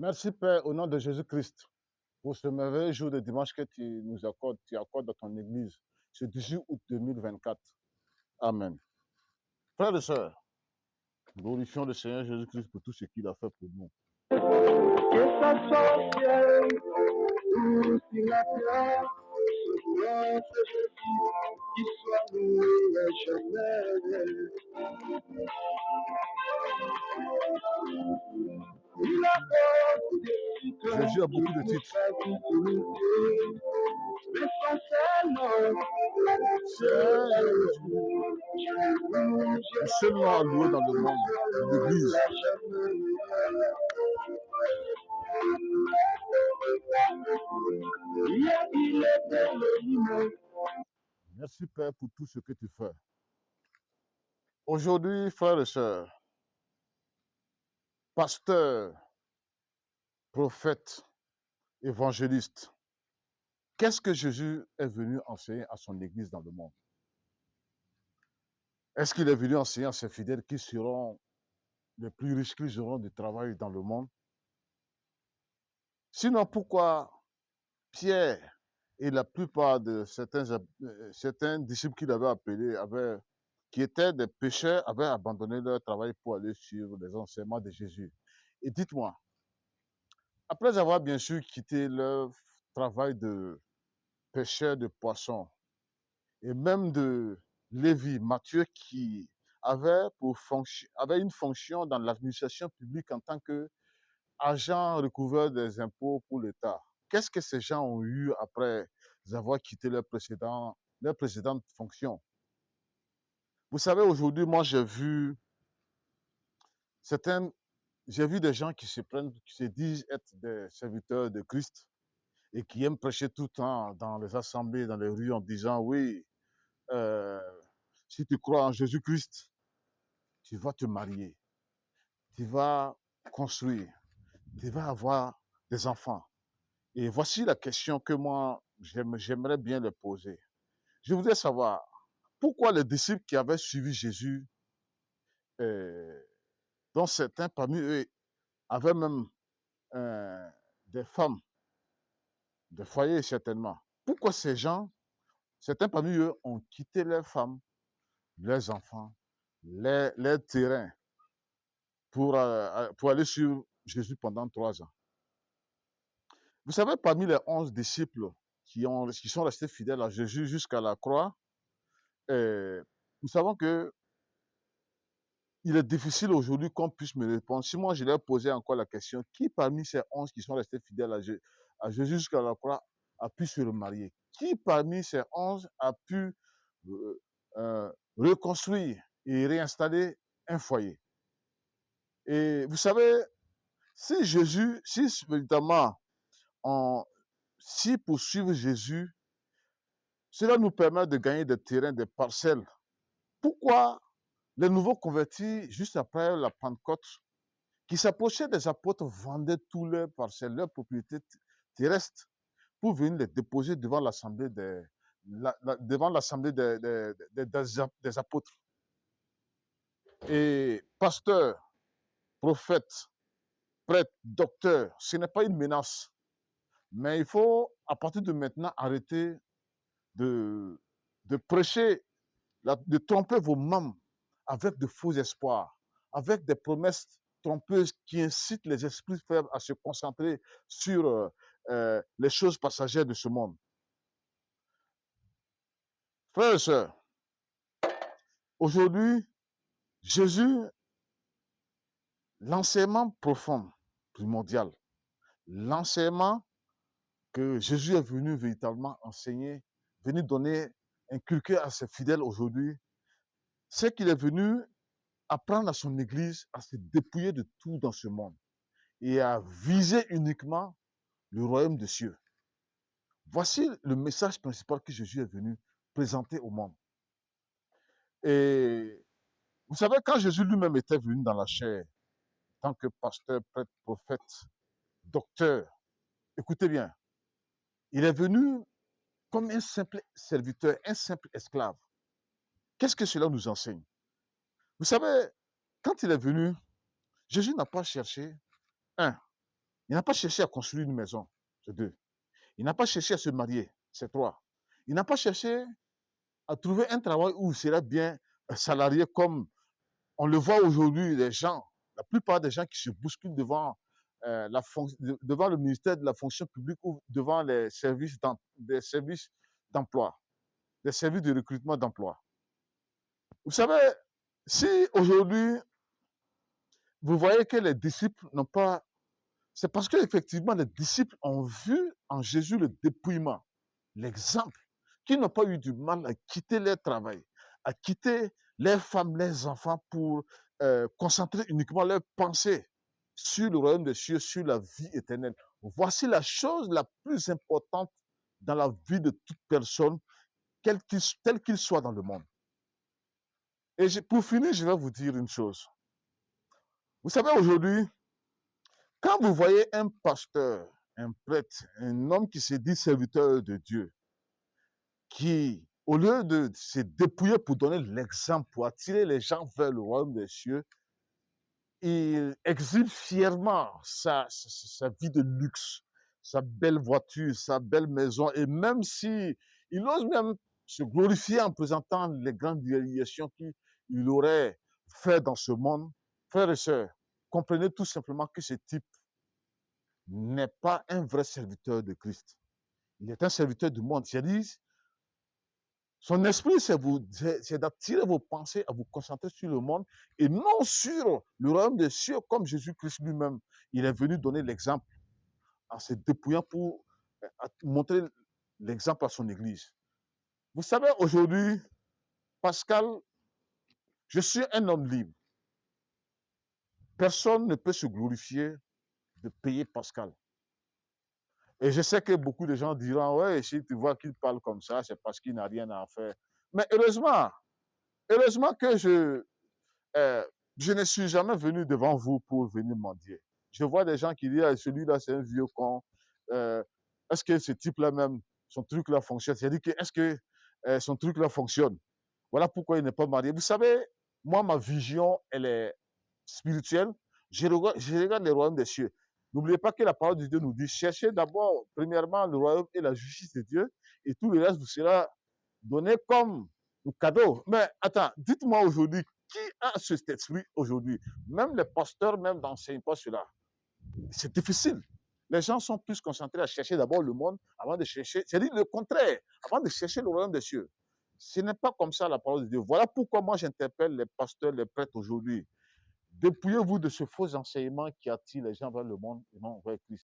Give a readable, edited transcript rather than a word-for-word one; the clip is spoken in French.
Merci Père, au nom de Jésus-Christ, pour ce merveilleux jour de dimanche que tu accordes dans ton Église, ce 18 août 2024. Amen. Frères et sœurs, glorifions le Seigneur Jésus-Christ pour tout ce qu'il a fait pour nous. Que ça soit au ciel ou sur la terre, notre Jésus, qui soit loué à jamais. Il a beaucoup de titres, Jésus a il beaucoup de nous titres. fait divinité. L'essentiel, C'est c'est Jésus, le seul nom à louer dans le monde, dans l'Église. Merci Père pour tout ce que tu fais. Aujourd'hui, frères et sœurs, pasteurs, prophètes, évangélistes, qu'est-ce que Jésus est venu enseigner à son Église dans le monde? Est-ce qu'il est venu enseigner à ses fidèles qui seront les plus riches, qui auront du travail dans le monde? Sinon, pourquoi Pierre et la plupart de certains disciples qu'il avait appelés, qui étaient des pécheurs, avaient abandonné leur travail pour aller suivre les enseignements de Jésus? Et dites-moi, après avoir bien sûr quitté leur travail de pêcheur de poissons, et même de Lévi, Matthieu, qui avait une fonction dans l'administration publique en tant qu'agent recouvreur des impôts pour l'État. Qu'est-ce que ces gens ont eu après avoir quitté leur précédente fonction? Vous savez, aujourd'hui, moi, certains, j'ai vu des gens qui se disent être des serviteurs de Christ et qui aiment prêcher tout le temps dans les assemblées, dans les rues, en disant, oui, euh, si tu crois en Jésus-Christ, tu vas te marier, tu vas construire, tu vas avoir des enfants. Et voici la question que moi, j'aimerais bien le poser. Je voudrais savoir pourquoi les disciples qui avaient suivi Jésus, euh, dont certains parmi eux avaient même des femmes, des foyers certainement, pourquoi ces gens, certains parmi eux, ont quitté leurs femmes, leurs enfants, leurs terrains pour aller suivre Jésus pendant 3 ans? Vous savez, parmi les 11 disciples qui sont restés fidèles à Jésus jusqu'à la croix, nous savons que il est difficile aujourd'hui qu'on puisse me répondre. Si moi je leur posais encore la question, qui parmi ces 11 qui sont restés fidèles à Jésus jusqu'à la croix a pu se remarier? Qui parmi ces 11 a pu euh, reconstruire et réinstaller un foyer? Et vous savez, si véritablement, si poursuivre Jésus, cela nous permet de gagner des terrains, des parcelles. Pourquoi les nouveaux convertis, juste après la Pentecôte, qui s'approchaient des apôtres, vendaient tous leurs parcelles, leurs propriétés terrestres pour venir les déposer devant l'assemblée des apôtres? Et pasteurs, prophètes, prêtres, docteurs, ce n'est pas une menace. Mais il faut, à partir de maintenant, arrêter de, de prêcher, de tromper vos membres avec de faux espoirs, avec des promesses trompeuses qui incitent les esprits faibles à se concentrer sur les choses passagères de ce monde. Frères et sœurs, aujourd'hui, Jésus, l'enseignement profond, primordial, l'enseignement que Jésus est venu véritablement enseigner, venu donner, inculquer à ses fidèles aujourd'hui, c'est qu'il est venu apprendre à son Église à se dépouiller de tout dans ce monde et à viser uniquement le royaume des cieux. Voici le message principal que Jésus est venu présenter au monde. Et vous savez, quand Jésus lui-même était venu dans la chair, en tant que pasteur, prêtre, prophète, docteur, écoutez bien, il est venu comme un simple serviteur, un simple esclave. Qu'est-ce que cela nous enseigne? Vous savez, quand il est venu, Jésus n'a pas cherché, un, Il n'a pas cherché à construire une maison, c'est 2. Il n'a pas cherché à se marier, c'est 3. Il n'a pas cherché à trouver un travail où il serait bien salarié comme on le voit aujourd'hui, les gens, la plupart des gens qui se bousculent devant, devant le ministère de la fonction publique ou devant les services des services d'emploi, des services de recrutement d'emploi. Vous savez, si aujourd'hui, vous voyez que les disciples n'ont pas... C'est parce qu'effectivement, les disciples ont vu en Jésus le dépouillement, l'exemple, qu'ils n'ont pas eu du mal à quitter leur travail, à quitter leurs femmes, leurs enfants pour concentrer uniquement leurs pensées sur le royaume des cieux, sur la vie éternelle. Voici la chose la plus importante dans la vie de toute personne, tel qu'il soit dans le monde. Et pour finir, je vais vous dire une chose. Vous savez, aujourd'hui, quand vous voyez un pasteur, un prêtre, un homme qui se dit serviteur de Dieu, qui, au lieu de se dépouiller pour donner l'exemple, pour attirer les gens vers le royaume des cieux, il exhibe fièrement sa vie de luxe, sa belle voiture, sa belle maison, et même si il ose même se glorifier en présentant les grandes réalisations qu'il aurait fait dans ce monde, frères et sœurs, comprenez tout simplement que ce type n'est pas un vrai serviteur de Christ. Il est un serviteur du monde. C'est-à-dire, son esprit, c'est d'attirer vos pensées à vous concentrer sur le monde et non sur le royaume des cieux, comme Jésus-Christ lui-même. Il est venu donner l'exemple en se dépouillant pour montrer l'exemple à son Église. Vous savez, aujourd'hui, Pascal, je suis un homme libre. Personne ne peut se glorifier de payer Pascal. Et je sais que beaucoup de gens diront, ouais, si tu vois qu'il parle comme ça, c'est parce qu'il n'a rien à faire. Mais heureusement que je ne suis jamais venu devant vous pour venir mendier. Je vois des gens qui disent, ah, celui-là, c'est un vieux con. Euh, est-ce que ce type-là même, son truc-là fonctionne? C'est-à-dire que, est-ce que son truc-là fonctionne? Voilà pourquoi il n'est pas marié. Vous savez, moi, ma vision, elle est spirituelle. Je regarde les royaumes des cieux. N'oubliez pas que la parole de Dieu nous dit, cherchez d'abord, premièrement, le royaume et la justice de Dieu, et tout le reste vous sera donné comme un cadeau. Mais attends, dites-moi aujourd'hui, qui a cet esprit aujourd'hui? Même les pasteurs, même n'enseignent pas cela. C'est difficile. Les gens sont plus concentrés à chercher d'abord le monde avant de chercher, c'est-à-dire le contraire, avant de chercher le royaume des cieux. Ce n'est pas comme ça la parole de Dieu. Voilà pourquoi moi j'interpelle les pasteurs, les prêtres aujourd'hui. Dépouillez-vous de ce faux enseignement qui attire les gens vers le monde et non vers Christ.